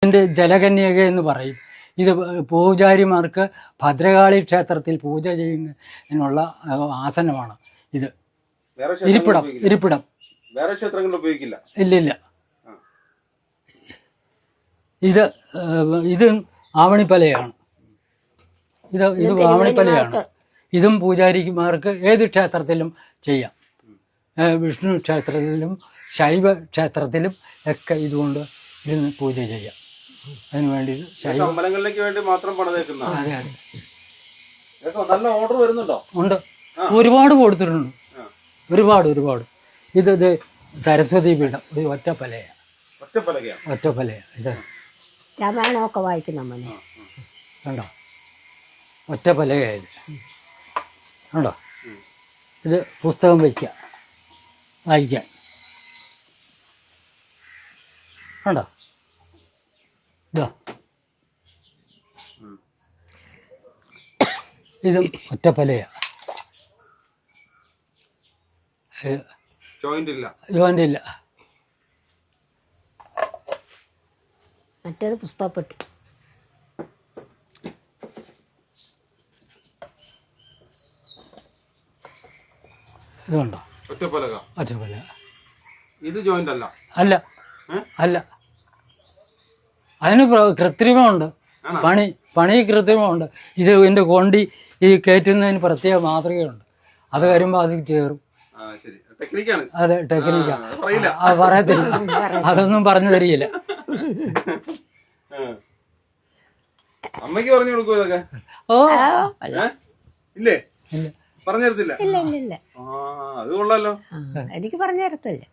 ഇതിൻ്റെ ജലകന്യക എന്ന് പറയും. ഇത് പൂജാരിമാർക്ക് ഭദ്രകാളി ക്ഷേത്രത്തിൽ പൂജ ചെയ്യുന്നതിനുള്ള ആസനമാണ് ഇത്. ഇരിപ്പിടം വേറെ ക്ഷേത്രങ്ങളിൽ ഉപയോഗിക്കില്ല. ഇല്ലില്ല. ഇത് ആവണിപ്പലയാണ്. ഇത് ആവണിപ്പലയാണ്. ഇതും പൂജാരിമാർക്ക് ഏത് ക്ഷേത്രത്തിലും ചെയ്യാം. വിഷ്ണു ക്ഷേത്രത്തിലും ശൈവ ക്ഷേത്രത്തിലും ഒക്കെ ഇതുകൊണ്ട് ഇരുന്ന് പൂജ ചെയ്യാം. അതിന് വേണ്ടി അമ്പലങ്ങളിലേക്ക് വേണ്ടി മാത്രം പണിതേക്കുന്ന. അതെ അതെ. നല്ല ഓർഡർ വരുന്നുണ്ടോ? ഉണ്ട്, ഒരുപാട് കൊടുത്തിട്ടുണ്ട്. ഒരുപാട്. ഇത് സരസ്വതി പീഠം ഒരു ഒറ്റപ്പലയാണ്. ഇത് രാമായണമൊക്കെ വായിക്കുന്ന മോനെ കണ്ടോ, ഒറ്റപ്പലയായത് കണ്ടോ. ഇത് പുസ്തകം വായിക്കാൻ കണ്ടോ. ഇതാ ഇതും ഒറ്റപ്പലയാണ്. ജോയിന്റ് ഇല്ല. മറ്റേത് പുസ്തകപ്പെട്ടി. ഇതുണ്ടോ ഒറ്റപ്പല. ഇത് ജോയിന്റ് അല്ല. അതിന് കൃത്രിമമുണ്ട്. പണി കൃത്രിമമുണ്ട്. ഇത് ഇതിൻ്റെ കൊണ്ടി ഈ കയറ്റുന്നതിന് പ്രത്യേക മാതൃകയുണ്ട്. അത് വരുമ്പോൾ അത് ചേറും. അതെ, ടെക്നിക്കാണ്. പറയത്തില്ല, അതൊന്നും പറഞ്ഞു തരികയില്ല. അമ്മയ്ക്ക് പറഞ്ഞു കൊടുക്കൂ ഇതൊക്കെ? ഇല്ലേ, പറഞ്ഞു തരത്തില്ല? ഇല്ല. അത് കൊള്ളാലോ. എനിക്ക് പറഞ്ഞു തരത്തില്ല.